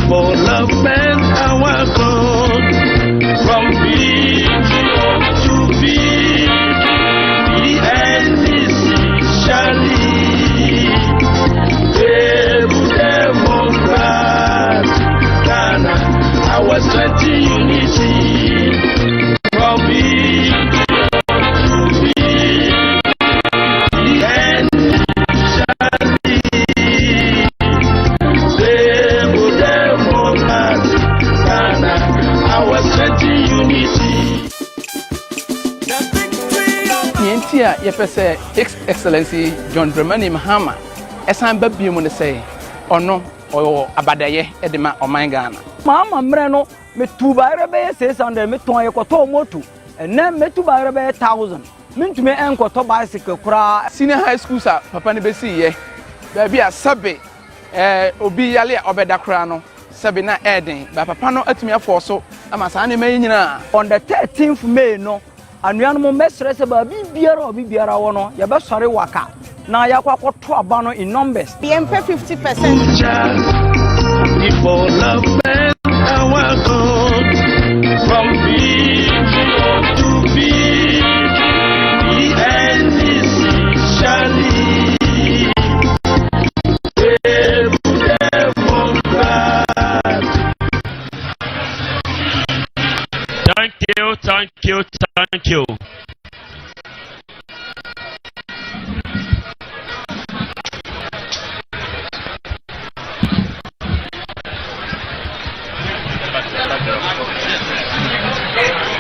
development our cause from vision to be the NDC shall lead Democrat Ghana our strength unity from vision to be the NDC shall lead Democrat Ghana our strength unity. Yentia yepese His Excellency John Dramani Mahama esan babie mu ne say ono o abadaye edema oman Ghana Mahama mre no me tubaire be 600 me ton yekoto moto ene me tubaire be 1000 mintume enkoto bicycle kura senior high school sa papa ne besi ye ba bia sabe obi yale obeda kura no sabe na eden ba papa no atumi afoso ama sa ne nyina on the 13th May no anuanu mo mesre se ba bibiara wono ya be sore waka na ya kwakoto aba no in numbers the MP 50% development our cause from vision to be the NDC shall lead Democrat. Thank you.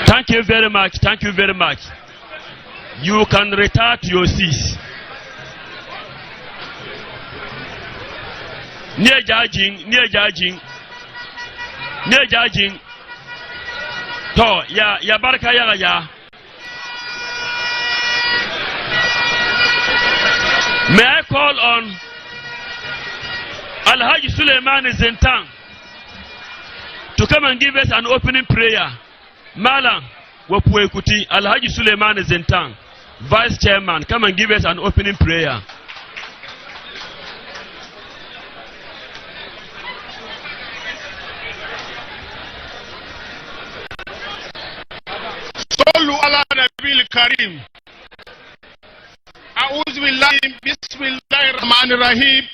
Thank you very much. You can retire to your seats. Near judging. To ya barka ya. May I call on Alhaji Suleiman Zentan to come and give us an opening prayer. Malam Wapuekuti, Alhaji Suleiman Zentan, Vice Chairman, come and give us an opening prayer. Sallu ala Nabil Karim. A'udhu billahi bismillahir rahmanir rahim.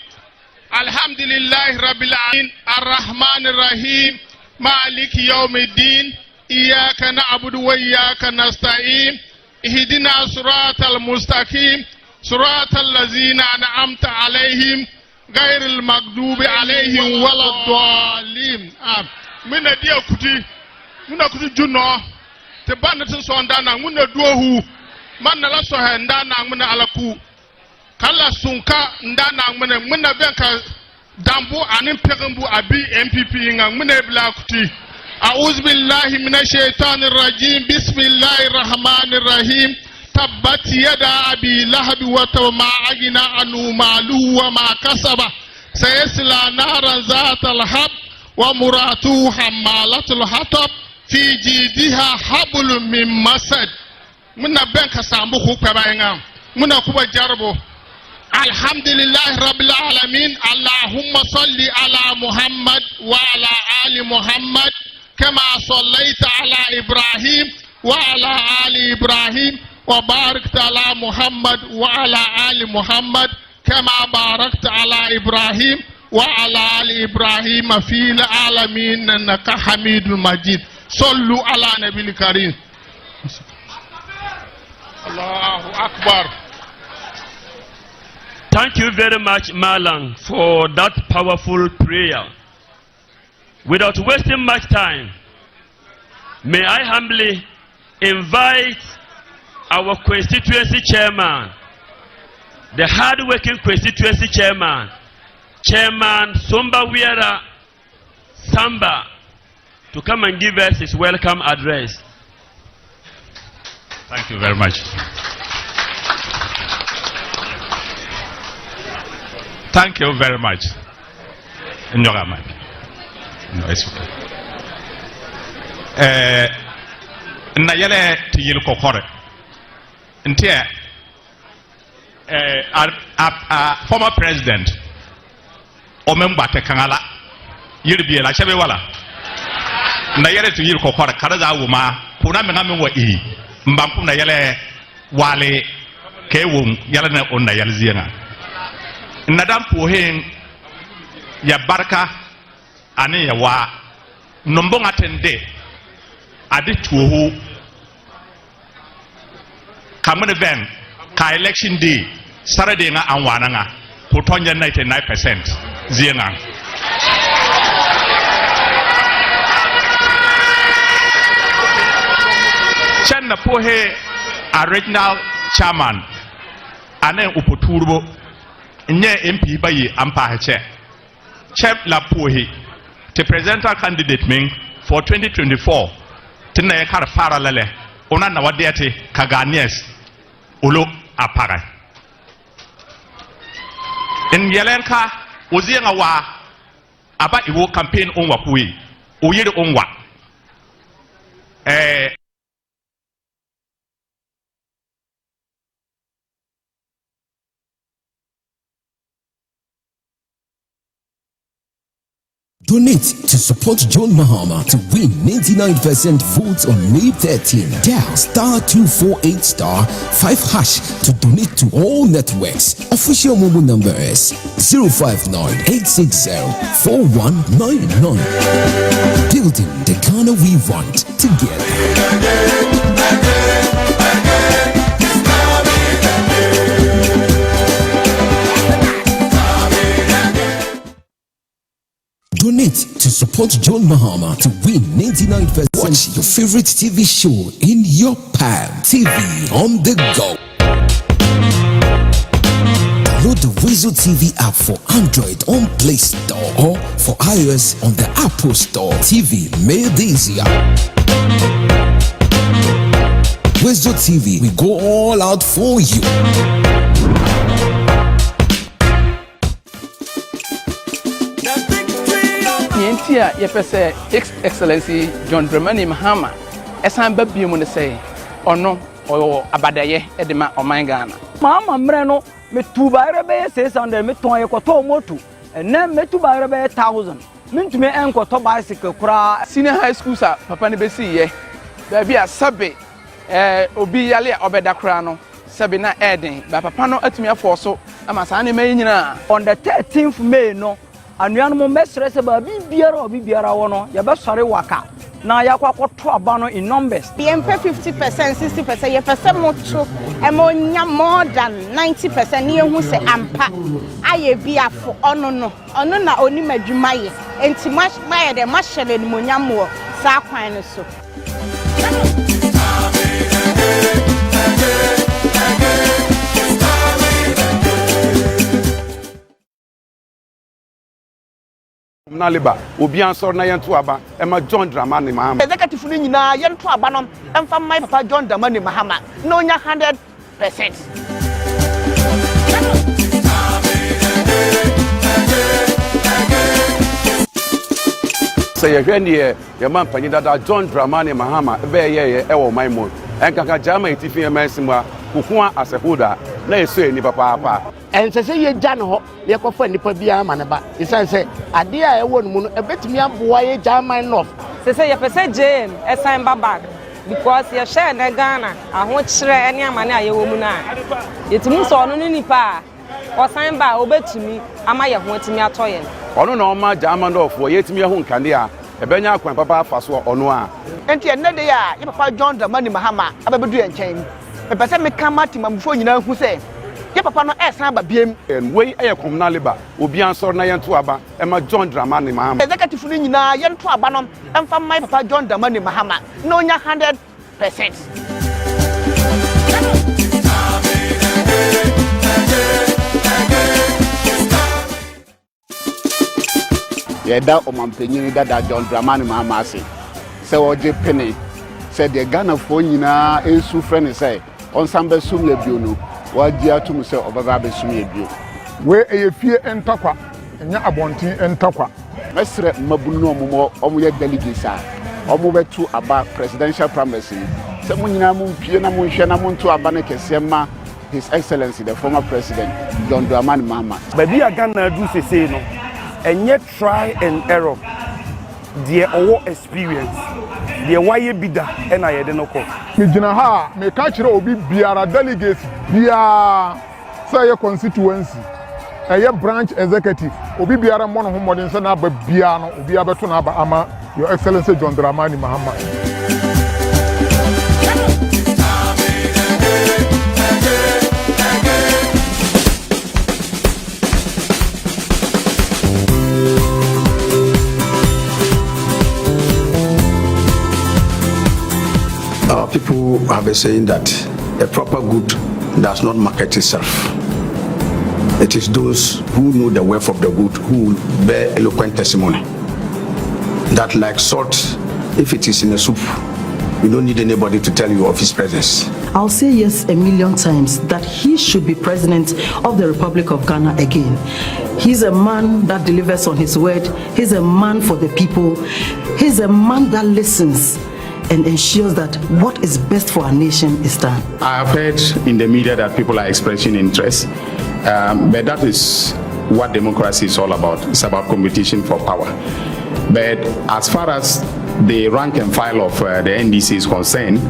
Alhamdulillahi rabbil alamin arrahmanir rahim maliki yawmiddin iyyaka na'budu wa iyyaka nasta'in ihdinas siratal mustaqim siratal ladzina an'amta alaihim ghairil maghdubi alaihim waladdallin. Mina dia kuti juno te banatin sondana muna duohu manna la sohenda na muna alaku kala sunka ndana muna benka dambu anin pegambu abi MPP nga muna ebla kuti. A'udhu billahi minash shaitanir rajim. Bismillahir rahmanir rahim. Tabbat yada abi lahab wa ma agina anu malu wa ma kasaba sayasla naran zatal hab wa muratu hammalatul hatab fi jidiha hablum min masad. Muna benka sambu ku pebainga muna kuba jarbo. Alhamdulillah rabbil alamin. Allahumma salli ala Muhammad wa ala ali Muhammad kama sallaita ala Ibrahim wa ala ali Ibrahim wa barakta ala Muhammad wa ala ali Muhammad kama barakta ala Ibrahim wa ala ali Ibrahim fil alamin innaka Hamidul Majid. Sallu ala Nabil Karim. Allahu Akbar. Thank you very much, Malang, for that powerful prayer. Without wasting much time, may I humbly invite our constituency chairman, the hard-working constituency chairman, Chairman Somba Wiera Samba, to come and give us his welcome address. Thank you very much. Thank you very much. No, it's okay. Nayele tiyil kokore. Ntia former president Omemba Tekangala yiri bi la chebe wala na yele to yiri ko kora karaza wuma puna me ngame wa i mbampu na yele wale ke wum yele na onna yele ziena nadam pohen ya barka ane ya wa nombo ngatende ade tuohu kamene ben ka election day Saturday nga anwana nga kutonja 99% ziena Chenna pohe original chairman ane upoturbo nye MP bayi ampa heche chep la pohe the presidential candidate ming for 2024 tina ye kar parallele ona na wadete kaganies ulo apara in yelenka ozienga wa aba iwo campaign onwa kuyi oyire onwa Donate to support John Mahama to win 99% votes on May 13. Dial *248*5# to donate to all networks. Official mobile number is 059-860-4199. Building the Ghana we want together. Donate to support John Mahama to win 99%. Watch your favorite TV show in your palm. TV on the go. Download the Weasel TV app for Android on Play Store or for iOS on the Apple Store. TV made easier. Weasel TV, we go all out for you. Yentia yepese Excellency John Dramani Mahama esan babie mu ne say ono o abadaye edema omangana Mahama mre no me tubaire be 600 me ton yekoto moto ene me tubaire be 1000 mintumi enkoto bicycle kura senior high school sa papa ne besi ye ba bia sabe obi yale obeda kura no sabe na eden ba papa no atumi afoso ama sa ne mayi nyina on the 13th May no anuanu mo mesre se ba bibiara wono ya be sore waka na ya kwakoto aba no in numbers yempe 50% 60% ye pese moto e mo nya more than 90% ne hu se ampa aye biafo ono na oni madwuma ye enti maye de mahele ni mo nya mo sa kwan no so Naliba, obi ansor na yentu aba, ema John Dramani Mahama. Executive ni nyina yentu aba no, emfa my papa John Dramani Mahama, no nya 100%. Say ye hwe ne ye man panyi dada John Dramani Mahama be ye ewo my mo. Enkaka jama itifi ye mensimwa, kukua asehuda na eso eni papa. Ense se ye gya no ho ye kofa nipa bia ma ne ba isan se ade a ewo no mu no ebetimi aboa ye German north se ye pese jam esan baba because ye share na Ghana aho kire ene amane a ye wo mu na yetimi so no nipa osan ba obetumi ama ye ho atimi atoye ono na oma German north wo yetimi ho nkane a ebenya akwan papa afaso ono a enti enne de ya ye papa John Dramani Mahama abebedu ye nchen pese me kamati mamfo nyina hu se ye papa no esan ba biem we eye Naliba, obi ansor na yentu aba ema John Dramani Mahama. Executive ni nyina yentu aba no emfa my papa John Dramani Mahama no nya 100%. yeda omampenyin dada John Dramani Mahama ase se oje pene se de Ghana fo nyina ensu frene se onsambe sum ye bionu waji atum se obaba be sum ye bio we eyefie entakwa enya abontin entakwa mesre mabunu omo ye delegates a omo betu aba presidential primaries se munyina mu mpie na munhwe na muntu aba ne kese ma His Excellency the former president John Dramani Mahama baby a Ghana do sese no ɛnyɛ try and error deɛ ɔwɔ experience deɛ wayɛ bida ɛna yɛde no kɔ megyina ha a meka kyerɛ obi biara delegates biara sɛ ɛyɛ constituency ɛyɛ branch executive obi biara mmɔ no ho mmɔden sɛ n'aba biara no obi abɛto n'aba ama your excellency John Dramani Mahama. People have been saying that a proper good does not market itself. It is those who know the worth of the good who bear eloquent testimony. That like salt, if it is in a soup, you don't need anybody to tell you of his presence. I'll say yes a million times that he should be president of the Republic of Ghana again. He's a man that delivers on his word. He's a man for the people. He's a man that listens and ensures that what is best for our nation is done. I have heard in the media that people are expressing interest, but that is what democracy is all about. It's about competition for power. But as far as the rank and file of the NDC is concerned,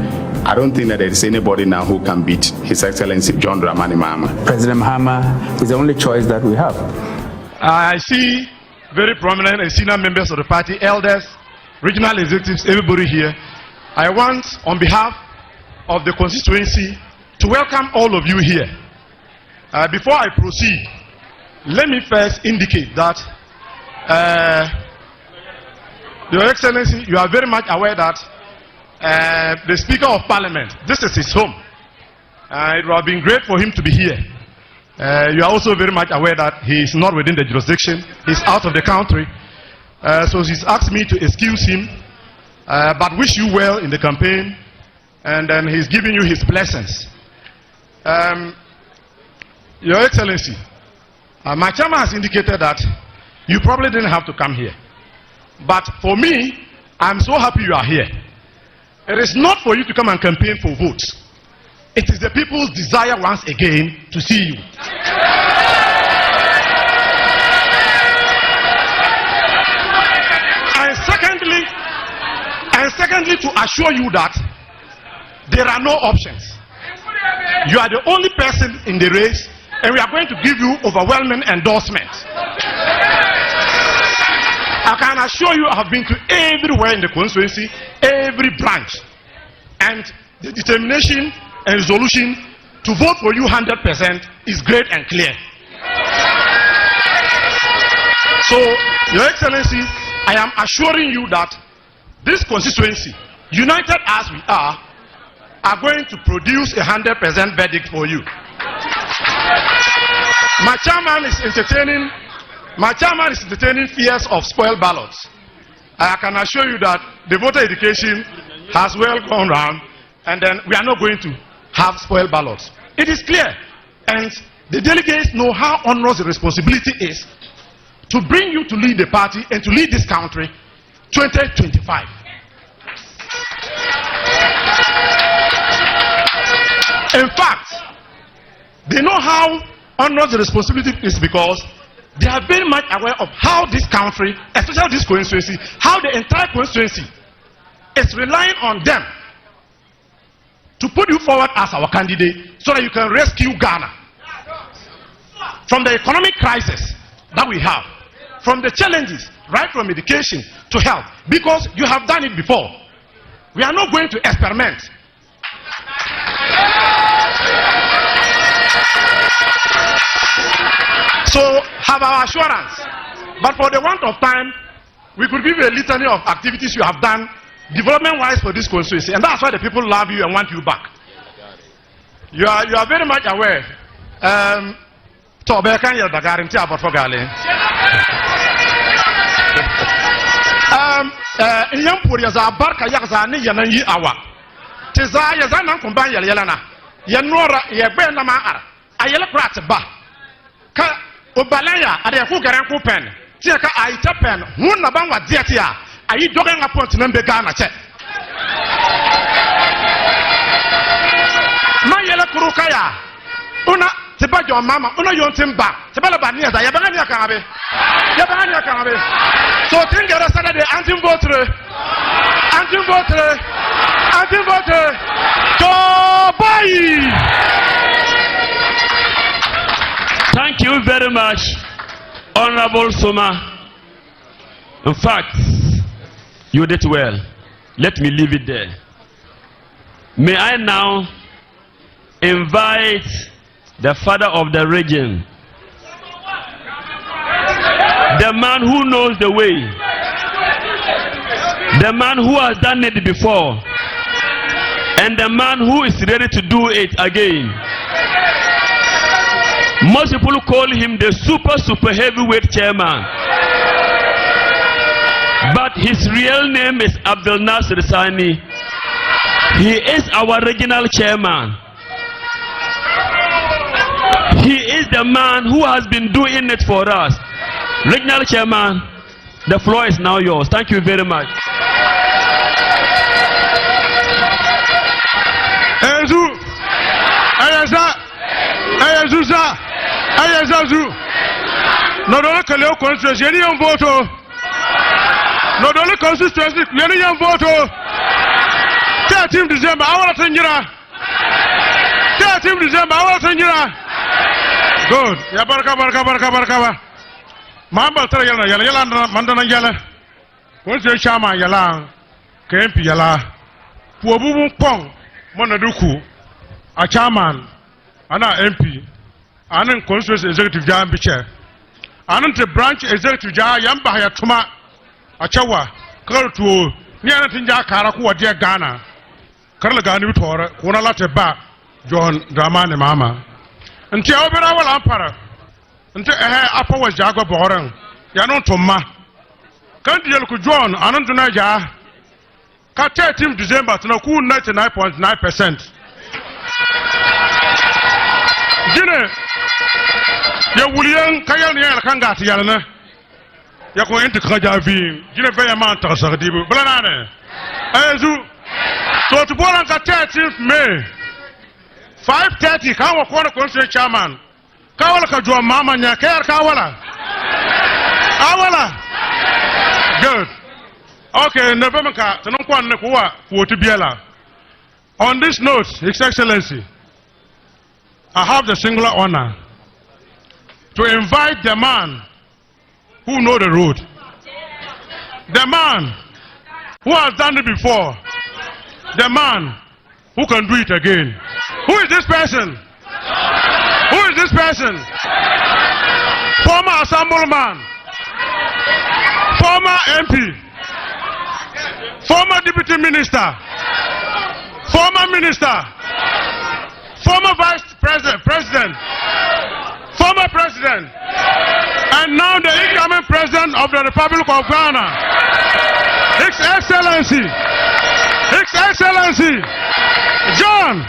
I don't think that there is anybody now who can beat His Excellency John Dramani Mahama. President Mahama is the only choice that we have. I see very prominent and senior members of the party, elders, regional executives, everybody here. I want, on behalf of the constituency, to welcome all of you here. Before I proceed, let me first indicate that Your Excellency, you are very much aware that the Speaker of Parliament, this is his home. It would have been great for him to be here. You are also very much aware that he is not within the jurisdiction. He's out of the country. So he's asked me to excuse him, but wish you well in the campaign, and then he's giving you his blessings. Your Excellency, my chairman has indicated that you probably didn't have to come here. But for me, I'm so happy you are here. It is not for you to come and campaign for votes. It is the people's desire once again to see you. And secondly, to assure you that there are no options. You are the only person in the race, and we are going to give you overwhelming endorsement. I can assure you I have been to everywhere in the constituency, every branch, and the determination and resolution to vote for you 100% is great and clear. So, Your Excellency, I am assuring you that this constituency, united as we are going to produce 100% verdict for you. My chairman is entertaining fears of spoiled ballots. I can assure you that the voter education has well gone round, and then we are not going to have spoiled ballots. It is clear, and the delegates know how onerous the responsibility is to bring you to lead the party and to lead this country 2025. In fact, they know how onerous the responsibility is because they are very much aware of how this country, especially this constituency, how the entire constituency is relying on them to put you forward as our candidate so that you can rescue Ghana from the economic crisis that we have, from the challenges, right from education to health, because you have done it before. We are not going to experiment. So have our assurance. But for the want of time, we could give you a litany of activities you have done development-wise for this constituency, and that's why the people love you and want you back. You are very much aware. Obalaya ade ku garan ku pen tie ka aita pen hun na ban wa die tie ayi dogan apont na mbe Ghana che ma yele kuru kaya una Tiba John Mama, Uno Yon Timba, Tibala Bania, Yabania Karabe, Yabania Karabe. So think of Saturday, anti-voter, Joe Boy. Thank you very much, Honorable Soma. In fact, you did well. Let me leave it there. May I now invite the father of the region, the man who knows the way, the man who has done it before, and the man who is ready to do it again. Most people call him the super heavyweight chairman, but his real name is Abdel Nasser Sani. He is our regional chairman. He is the man who has been doing it for us. Regional chairman, the floor is now yours. Thank you very much. Nadowli Kaleo Constituency, any young voter. Nadowli Constituency, any young voter. 13 December, I want to send you. 13 December, I want to send you. Good. Ya baraka. Mahamba tara yala mandana yala. Constituency chama yala. KMP yala. Puobubu pong monaduku. A chairman. Ana MP. Anan Constituency Executive Jam Biche. Anan the branch Executive Jam Yamba Hayatuma. Achawa. Kartu. Niana Tinja Karaku Wadia Ghana. Karla Gani Tora. Kuna Late Ba. John Dramani Mahama. Nti obera wala ampara. Nti apa wa jago boran. Ya no toma. Kan di ku John anan duna ja. Ka 13 December tana ku 99.9%. Jine ya wuliyan kayan ya kan gati ya na. Ya ko inti kaja vi. Jine be ya man ta sagdibu. Blana ne. Azu. So to boran ka 13th May. 5:30 kawa kwana constituency chairman kawala ka jua mama nya kayar kawala good okay never ka tanon kwan ne kuwa wotu biela. On this note, His Excellency, I have the singular honor to invite the man who know the road, the man who has done it before, the man who can do it again. Who is this person? Who is this person? Former assemblyman, former MP, former deputy minister, former minister, former vice president, former president, and now the incoming president of the Republic of Ghana. His Excellency, John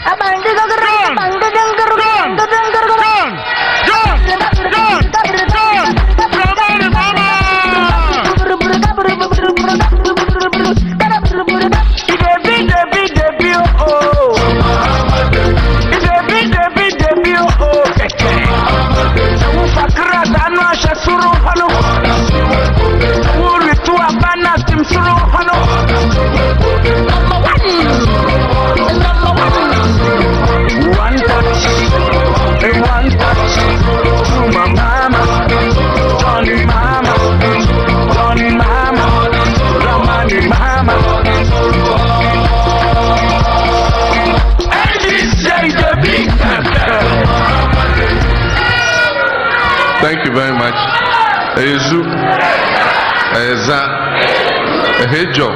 Dramani Mahama. Thank you very much. Ezu, Eza, Hejo,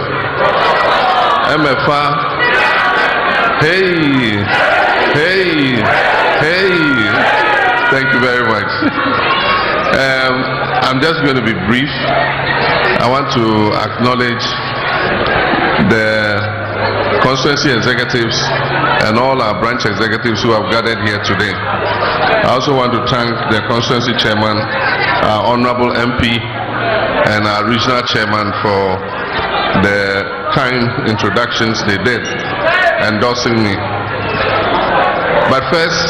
MFA. Hey. Thank you very much. I'm just going to be brief. I want to acknowledge the constituency executives and all our branch executives who have gathered here today. I also want to thank the constituency chairman, our honorable MP, and our regional chairman for the kind introductions they did, endorsing me. But first,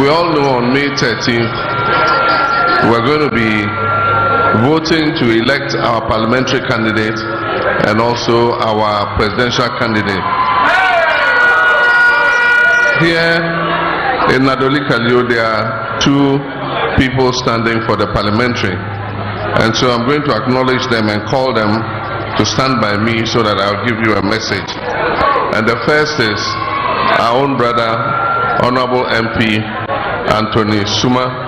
we all know on May 13th, we're going to be voting to elect our parliamentary candidate and also our presidential candidate. Here in Nadowli, there are two people standing for the parliamentary. And so I'm going to acknowledge them and call them to stand by me so that I'll give you a message. And the first is our own brother, Honorable MP Anthony Suma.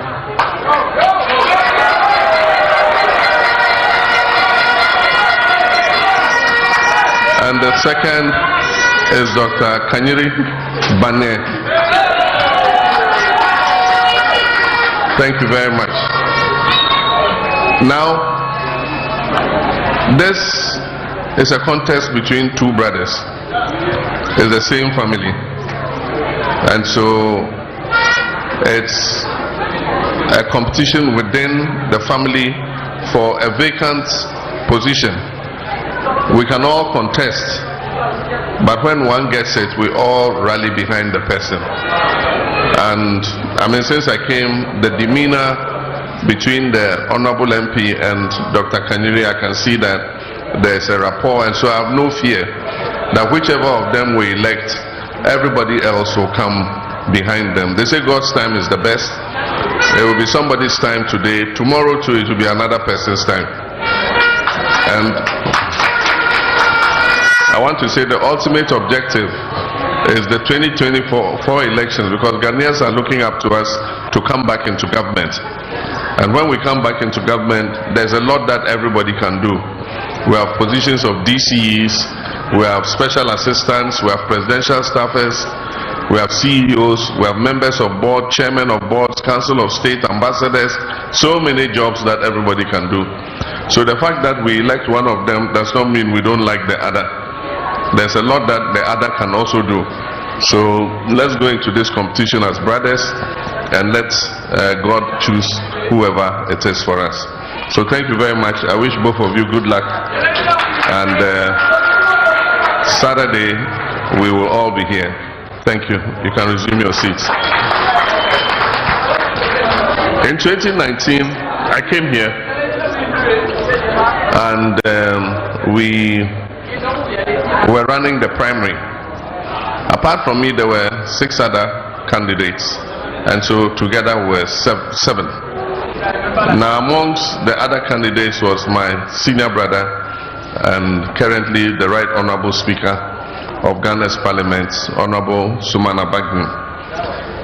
And the second is Dr. Kanyiri Bane. Thank you very much. Now, this is a contest between two brothers. It's the same family. And so it's a competition within the family for a vacant position. We can all contest, but when one gets it, we all rally behind the person. And I mean, since I came, the demeanor between the Honorable MP and Dr. Kanyiri, I can see that there's a rapport, and so I have no fear that whichever of them we elect, everybody else will come behind them. They say God's time is the best. It will be somebody's time today. Tomorrow too, it will be another person's time. And I want to say the ultimate objective is the 2024 elections, because Ghanaians are looking up to us to come back into government. And when we come back into government, there's a lot that everybody can do. We have positions of DCEs, we have special assistants, we have presidential staffers, we have CEOs, we have members of board, chairmen of boards, council of state, ambassadors, so many jobs that everybody can do. So the fact that we elect one of them does not mean we don't like the other. There's a lot that the other can also do. So let's go into this competition as brothers, and let God choose whoever it is for us. So thank you very much. I wish both of you good luck. And Saturday, we will all be here. Thank you. You can resume your seats. In 2019, I came here, and we were running the primary. Apart from me, there were 6 other candidates, and so together we were 7. Now amongst the other candidates was my senior brother and currently the Right Honorable Speaker of Ghana's Parliament, Honorable Sumana Bagbin.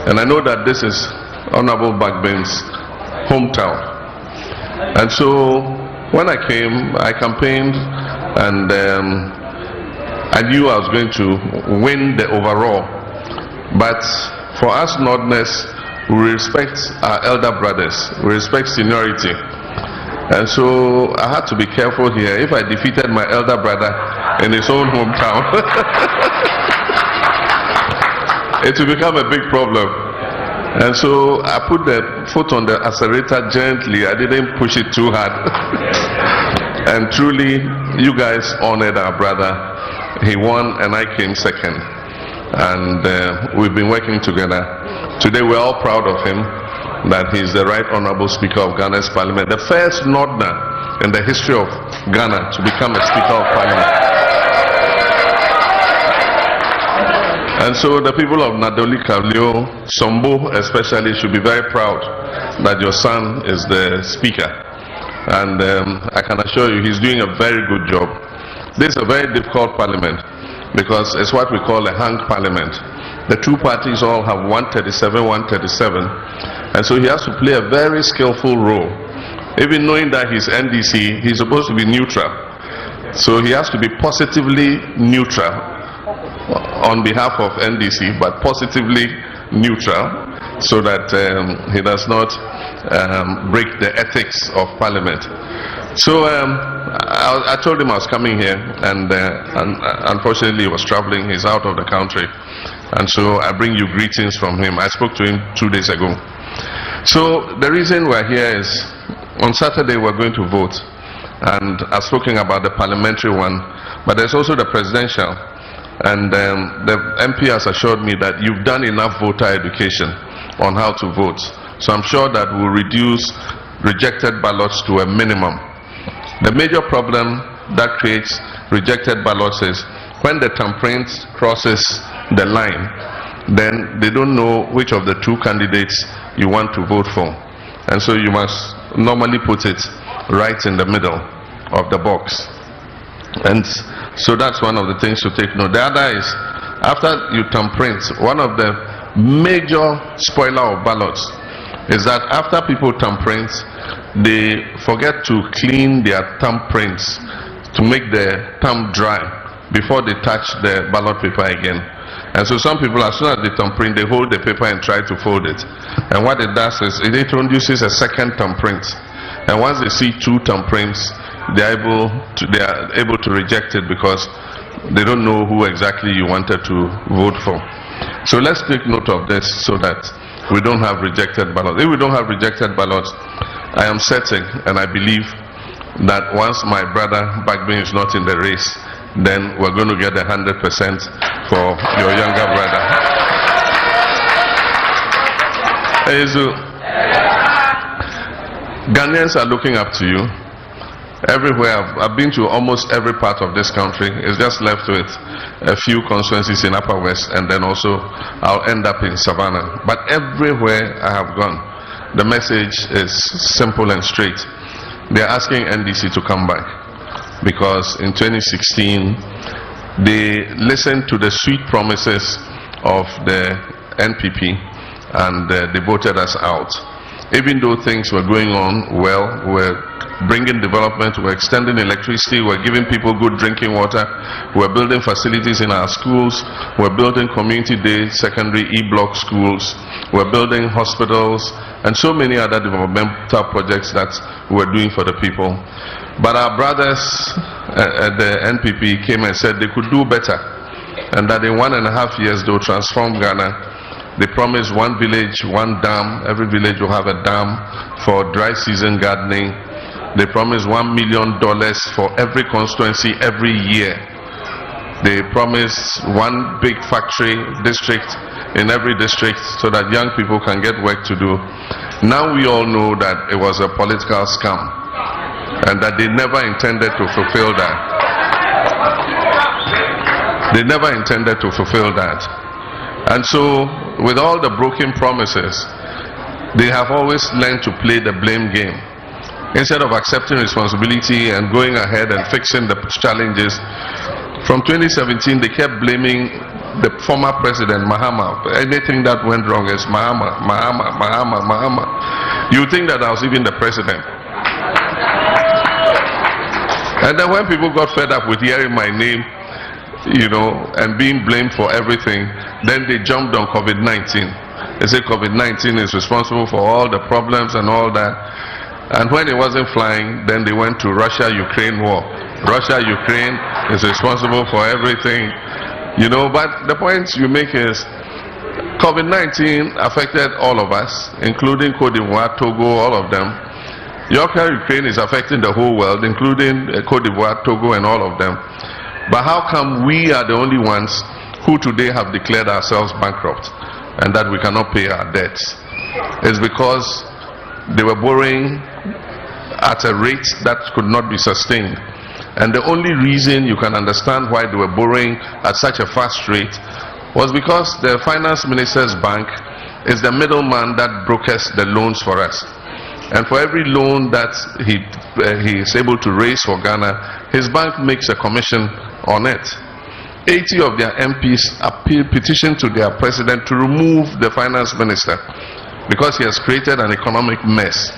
And I know that this is Honorable Bagbin's hometown. And so when I came, I campaigned, and I knew I was going to win the overall. But for us Northerners, we respect our elder brothers, we respect seniority. And so I had to be careful here. If I defeated my elder brother in his own hometown, it will become a big problem. And so I put the foot on the accelerator gently. I didn't push it too hard. And truly, you guys honored our brother. He won and I came second. And we've been working together. Today we're all proud of him, that he's the Right Honorable Speaker of Ghana's Parliament, the first Northerner in the history of Ghana to become a Speaker of Parliament. And so the people of Nadowli, Sombo especially, should be very proud that your son is the Speaker. And I can assure you he's doing a very good job. This is a very difficult parliament, because it's what we call a hung parliament. The two parties all have 137, 137, and so he has to play a very skillful role. Even knowing that he's NDC, he's supposed to be neutral. So he has to be positively neutral on behalf of NDC, but positively neutral, so that he does not break the ethics of parliament. So I told him I was coming here, and unfortunately he was traveling. He's out of the country, and so I bring you greetings from him. I spoke to him 2 days ago. So the reason we're here is on Saturday we're going to vote, and I've spoken about the parliamentary one, but there's also the presidential. And the MP has assured me that you've done enough voter education on how to vote. So I'm sure that we'll reduce rejected ballots to a minimum. The major problem that creates rejected ballots is when the thumbprint crosses the line, then they don't know which of the two candidates you want to vote for. And so you must normally put it right in the middle of the box. And so that's one of the things to take note. The other is, after you thumbprint, one of the major spoiler of ballots is that after people thumbprint, they forget to clean their thumbprints to make the thumb dry before they touch the ballot paper again. And so some people, as soon as they thumbprint, they hold the paper and try to fold it. And what it does is it introduces a second thumbprint. And once they see two thumbprints, they are able to reject it because they don't know who exactly you wanted to vote for. So let's take note of this so that we don't have rejected ballots. If we don't have rejected ballots, I am certain and I believe that once my brother Bagbin is not in the race, then we're going to get 100% for your younger brother. Ghanaians are looking up to you. Everywhere, I've been to almost every part of this country. It's just left with a few constituencies in Upper West, and then also I'll end up in Savannah. But everywhere I have gone, the message is simple and straight. They're asking NDC to come back, because in 2016 they listened to the sweet promises of the NPP and they voted us out. Even though things were going on well, we're bringing development, we're extending electricity, we're giving people good drinking water, we're building facilities in our schools, we're building community day secondary E-block schools, we're building hospitals, and so many other developmental projects that we're doing for the people. But our brothers at the NPP came and said they could do better, and that in 1.5 years they'll transform Ghana. They promised one village, one dam. Every village will have a dam for dry season gardening. They promised $1 million for every constituency every year. They promised one big factory district in every district so that young people can get work to do. Now we all know that it was a political scam and that they never intended to fulfill that. They never intended to fulfill that. And so, with all the broken promises, they have always learned to play the blame game. Instead of accepting responsibility and going ahead and fixing the challenges, from 2017 they kept blaming the former president, Mahama. Anything that went wrong is Mahama, Mahama, Mahama, Mahama. You think that I was even the president. And then when people got fed up with hearing my name, you know, and being blamed for everything, then they jumped on COVID-19. They said COVID-19 is responsible for all the problems and all that. And when it wasn't flying, then they went to Russia-Ukraine war. Russia-Ukraine is responsible for everything, you know. But the point you make is COVID-19 affected all of us, including Cote d'Ivoire, Togo, all of them. Ukraine is affecting the whole world, including Cote d'Ivoire, Togo, and all of them. But how come we are the only ones who today have declared ourselves bankrupt and that we cannot pay our debts? It's because they were borrowing at a rate that could not be sustained. And the only reason you can understand why they were borrowing at such a fast rate was because the finance minister's bank is the middleman that brokers the loans for us. And for every loan that he is able to raise for Ghana, his bank makes a commission on it. 80 of their MPs petitioned to their president to remove the finance minister because he has created an economic mess.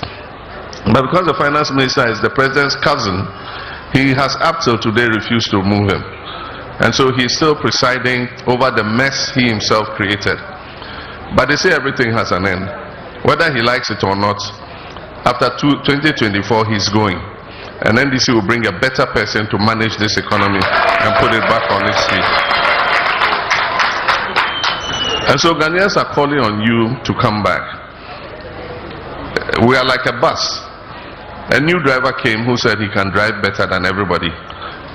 But because the finance minister is the president's cousin, he has up till today refused to remove him. And so he's still presiding over the mess he himself created. But they say everything has an end. Whether he likes it or not, after 2024 he's going. And NDC will bring a better person to manage this economy and put it back on its feet. And so Ghanaians are calling on you to come back. We are like a bus. A new driver came who said he can drive better than everybody.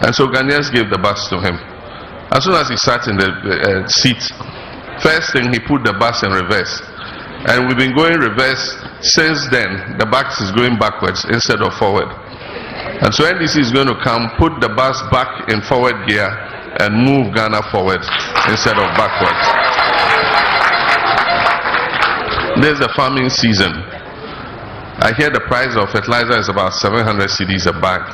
And so Ghanaians gave the bus to him. As soon as he sat in the seat, first thing he put the bus in reverse. And we've been going reverse since then. The bus is going backwards instead of forward. And so NDC is going to come, put the bus back in forward gear and move Ghana forward instead of backwards. There's a farming season. I hear the price of fertilizer is about 700 cedis a bag.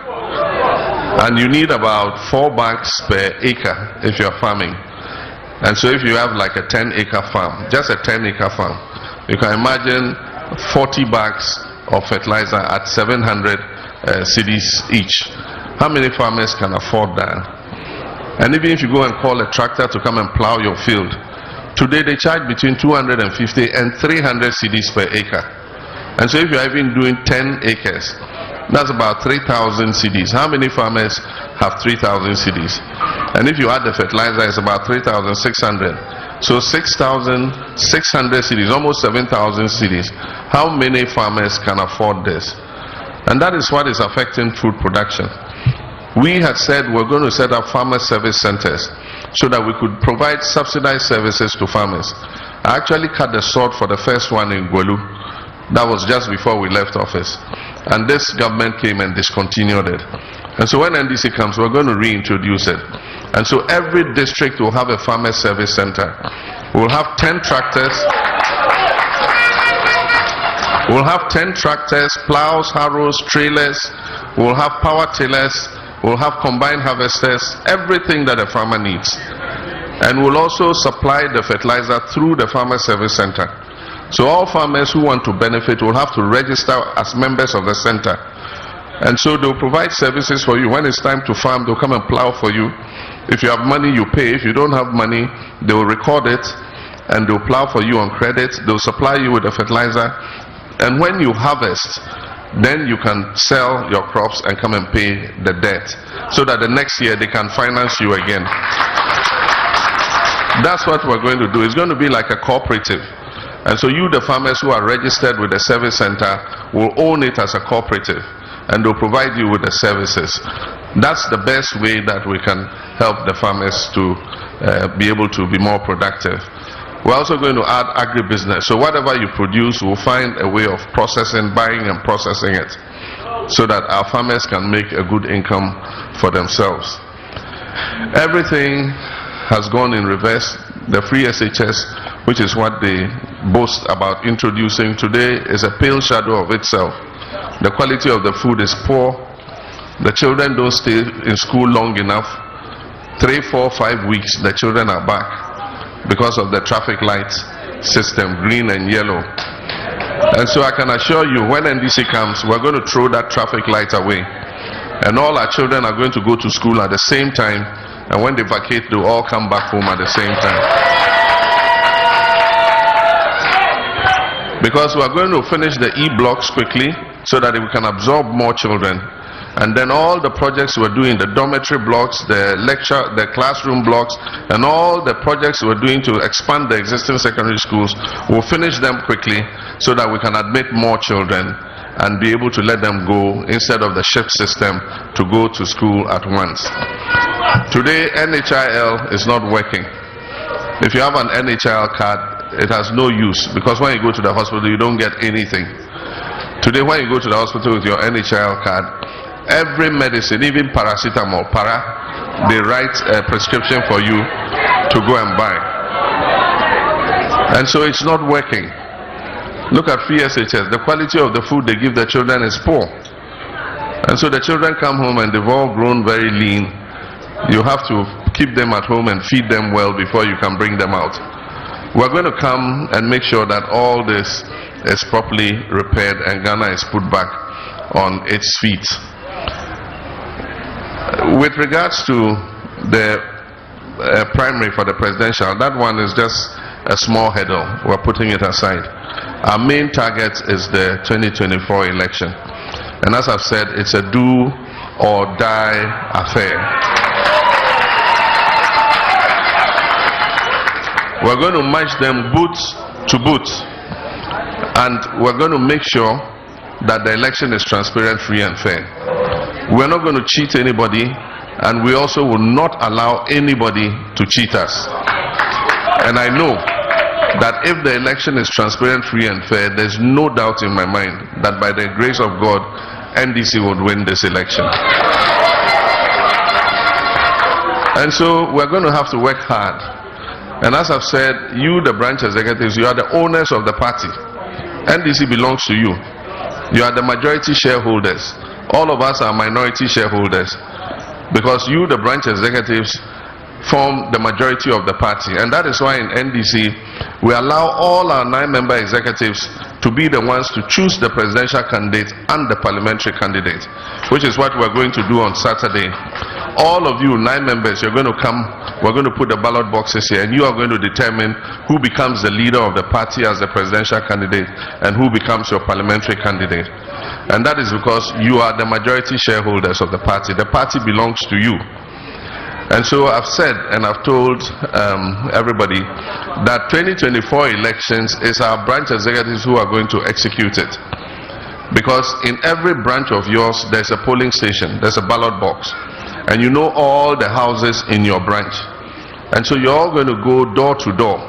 And you need about 4 bags per acre if you're farming. And so if you have like a 10-acre farm, just a 10-acre farm, you can imagine 40 bags of fertilizer at 700 cedis each. How many farmers can afford that? And even if you go and call a tractor to come and plow your field, today they charge between 250 and 300 cedis per acre. And so if you're even doing 10 acres, that's about 3,000 cedis. How many farmers have 3,000 cedis? And if you add the fertilizer, it's about 3,600. So 6,600 cedis, almost 7,000 cedis. How many farmers can afford this? And that is what is affecting food production. We had said we're going to set up farmer service centers so that we could provide subsidized services to farmers. I actually cut the sword for the first one in Gwelu. That was just before we left office. And this government came and discontinued it. And so when NDC comes, we're going to reintroduce it. And so every district will have a farmer service center. We'll have 10 tractors. We'll have 10 tractors, plows, harrows, trailers. We'll have power tillers. We'll have combined harvesters, everything that a farmer needs. And we'll also supply the fertilizer through the farmer service center. So all farmers who want to benefit will have to register as members of the center. And so they'll provide services for you. When it's time to farm, they'll come and plow for you. If you have money, you pay. If you don't have money, they will record it and they'll plow for you on credit. They'll supply you with the fertilizer. And when you harvest, then you can sell your crops and come and pay the debt so that the next year they can finance you again. That's what we're going to do. It's going to be like a cooperative. And so you, the farmers who are registered with the service center, will own it as a cooperative and they'll provide you with the services. That's the best way that we can help the farmers to be able to be more productive. We're also going to add agribusiness. So whatever you produce, we'll find a way of processing, buying and processing it so that our farmers can make a good income for themselves. Everything has gone in reverse. The free SHS, which is what they boast about introducing today, is a pale shadow of itself. The quality of the food is poor. The children don't stay in school long enough. 3, 4, 5 weeks, the children are back because of the traffic light system, green and yellow. And so I can assure you, when NDC comes, we're going to throw that traffic light away. And all our children are going to go to school at the same time. And when they vacate, they'll all come back home at the same time. Because we're going to finish the E-blocks quickly so that we can absorb more children. And then all the projects we're doing, the dormitory blocks, the classroom blocks, and all the projects we're doing to expand the existing secondary schools, we'll finish them quickly so that we can admit more children and be able to let them go instead of the shift system to go to school at once. Today, NHIL is not working. If you have an NHIL card, it has no use because when you go to the hospital, you don't get anything. Today, when you go to the hospital with your NHIL card, every medicine, even paracetamol, they write a prescription for you to go and buy. And so it's not working. Look at free SHS. The quality of the food they give the children is poor. And so the children come home and they've all grown very lean. You have to keep them at home and feed them well before you can bring them out. We're going to come and make sure that all this is properly repaired and Ghana is put back on its feet. With regards to the primary for the presidential, that one is just a small hurdle. We're putting it aside. Our main target is the 2024 election. And as I've said, it's a do or die affair. We're going to match them boot to boot. And we're going to make sure that the election is transparent, free and fair. We're not going to cheat anybody. and we also will not allow anybody to cheat us. And I know that if the election is transparent, free and fair, there's no doubt in my mind that by the grace of God, NDC would win this election. And so we're going to have to work hard. And as I've said, you, the branch executives, you are the owners of the party. NDC belongs to you. You are the majority shareholders. All of us are minority shareholders, because you, the branch executives, form the majority of the party. And that is why in NDC we allow all our 9-member executives to be the ones to choose the presidential candidate and the parliamentary candidate, which is what we're going to do on Saturday. All of you 9 members, you're going to come, we're going to put the ballot boxes here, and you are going to determine who becomes the leader of the party as the presidential candidate and who becomes your parliamentary candidate. And that is because you are the majority shareholders of the party. The party belongs to you. And so I've said and I've told everybody that 2024 elections is our branch executives who are going to execute it. Because in every branch of yours, there's a polling station, there's a ballot box. And you know all the houses in your branch. And so you're all going to go door to door.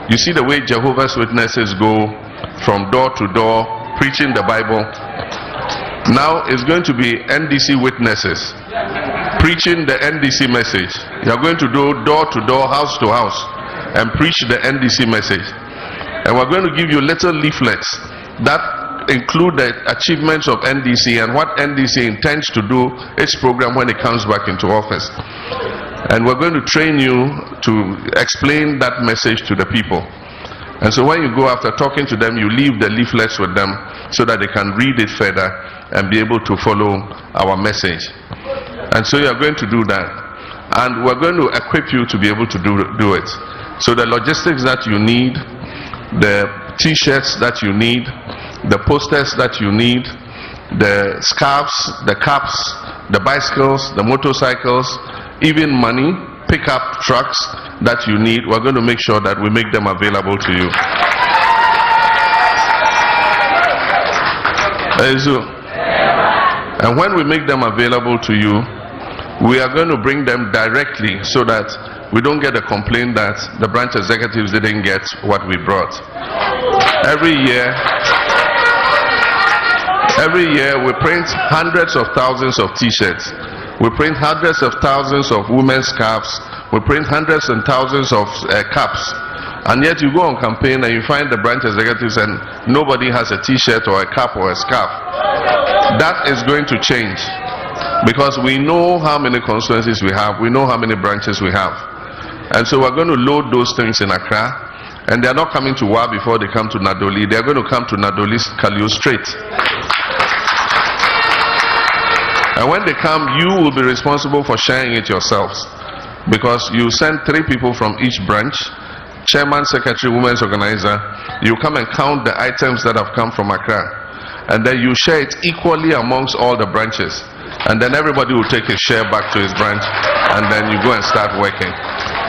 You see the way Jehovah's Witnesses go from door to door preaching the Bible. Now it's going to be NDC witnesses preaching the NDC message. You are going to do door to door, house to house, and preach the NDC message. And we're going to give you little leaflets that include the achievements of NDC and what NDC intends to do, its program when it comes back into office. And we're going to train you to explain that message to the people. And so when you go, after talking to them, you leave the leaflets with them so that they can read it further and be able to follow our message. And so you're going to do that. And we're going to equip you to be able to do it. So the logistics that you need, the t-shirts that you need, the posters that you need, the scarves, the caps, the bicycles, the motorcycles, even money, pickup trucks that you need, we're going to make sure that we make them available to you. And when we make them available to you, we are going to bring them directly so that we don't get a complaint that the branch executives didn't get what we brought. Every year we print hundreds of thousands of t-shirts. We print hundreds of thousands of women's scarves. We print hundreds and thousands of caps. And yet you go on campaign and you find the branch executives and nobody has a t-shirt or a cap or a scarf. That is going to change, because we know how many constituencies we have, we know how many branches we have. And so we're going to load those things in Accra, and they're not coming to Wa before they come to Nadowli. They're going to come to Nadowli Kalio straight. And when they come, you will be responsible for sharing it yourselves, because you send 3 people from each branch, chairman, secretary, women's organizer. You come and count the items that have come from Accra, and then you share it equally amongst all the branches, and then everybody will take a share back to his branch, and then you go and start working.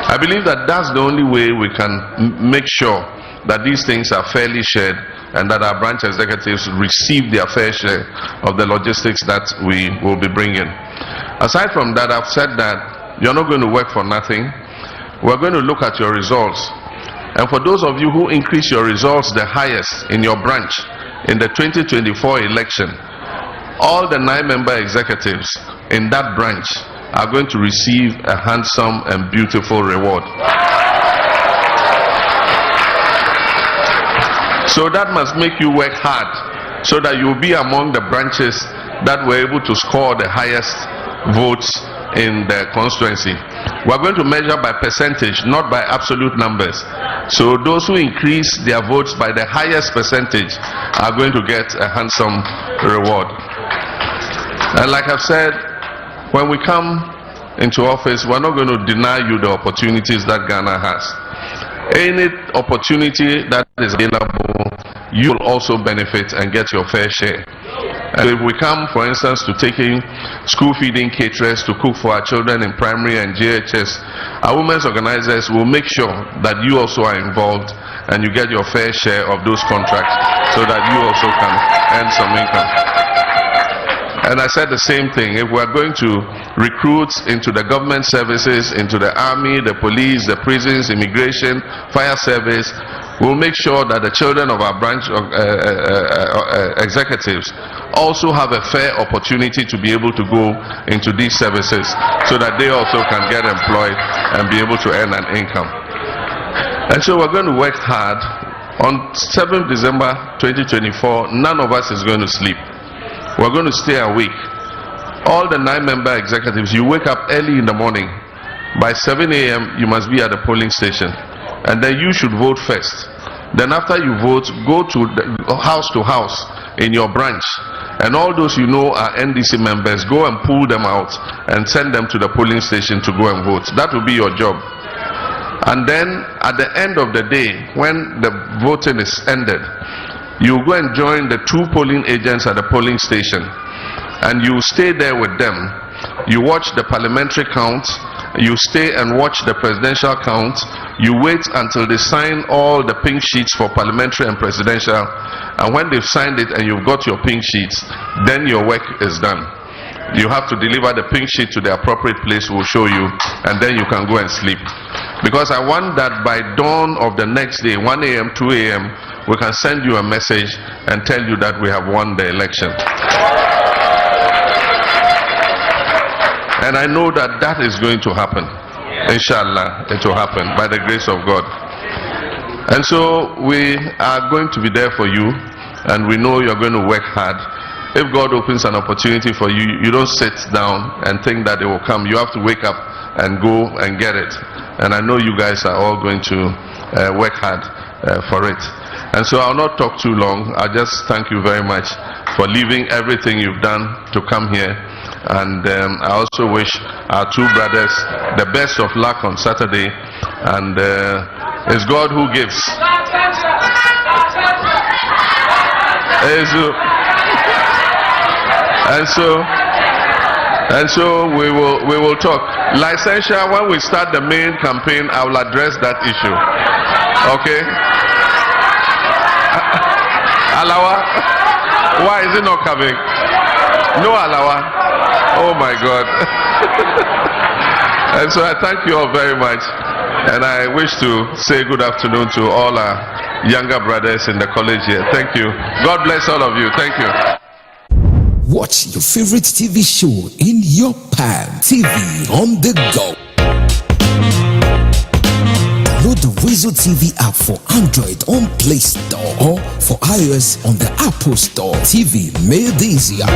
I believe that that's the only way we can make sure that these things are fairly shared and that our branch executives receive their fair share of the logistics that we will be bringing. Aside from that, I've said that you're not going to work for nothing. We're going to look at your results. And for those of you who increase your results the highest in your branch in the 2024 election, all the 9-member executives in that branch are going to receive a handsome and beautiful reward. So that must make you work hard, so that you'll be among the branches that were able to score the highest votes in the constituency. We're going to measure by percentage, not by absolute numbers. So those who increase their votes by the highest percentage are going to get a handsome reward. And like I've said, when we come into office, we're not going to deny you the opportunities that Ghana has. Any opportunity that is available, you will also benefit and get your fair share. And if we come, for instance, to taking school feeding caterers to cook for our children in primary and JHS, our women's organizers will make sure that you also are involved and you get your fair share of those contracts so that you also can earn some income. And I said the same thing. If we're going to recruit into the government services, into the army, the police, the prisons, immigration, fire service, we'll make sure that the children of our branch of executives also have a fair opportunity to be able to go into these services so that they also can get employed and be able to earn an income. And so we're going to work hard. On 7th December 2024, none of us is going to sleep. We're going to stay awake. All the 9-member executives, you wake up early in the morning. By 7 a.m., you must be at the polling station. And then you should vote first. Then after you vote, go to house in your branch. And all those you know are NDC members, go and pull them out and send them to the polling station to go and vote. That will be your job. And then at the end of the day, when the voting is ended, you go and join the 2 polling agents at the polling station. And you stay there with them. You watch the parliamentary count. You stay and watch the presidential count. You wait until they sign all the pink sheets for parliamentary and presidential. And when they've signed it and you've got your pink sheets, then your work is done. You have to deliver the pink sheet to the appropriate place. We'll show you, and then you can go and sleep. Because I want that by dawn of the next day, 1 a.m., 2 a.m., we can send you a message and tell you that we have won the election. And I know that that is going to happen. Inshallah, it will happen by the grace of God. And so we are going to be there for you, and we know you're going to work hard. If God opens an opportunity for you, you don't sit down and think that it will come. You have to wake up and go and get it. And I know you guys are all going to work hard for it. And so I'll not talk too long. I'll just thank you very much for leaving everything you've done to come here. And I also wish our 2 brothers the best of luck on Saturday. And it's God who gives. And so we will talk. Licensure, when we start the main campaign, I will address that issue. Okay? Alawa? Why is it not coming? No Alawa? Oh my God. And so I thank you all very much. And I wish to say good afternoon to all our younger brothers in the college here. Thank you. God bless all of you. Thank you. Watch your favorite TV show in your palm. TV on the go. Download the Weasel TV app for Android on Play Store or for iOS on the Apple Store. TV made easier.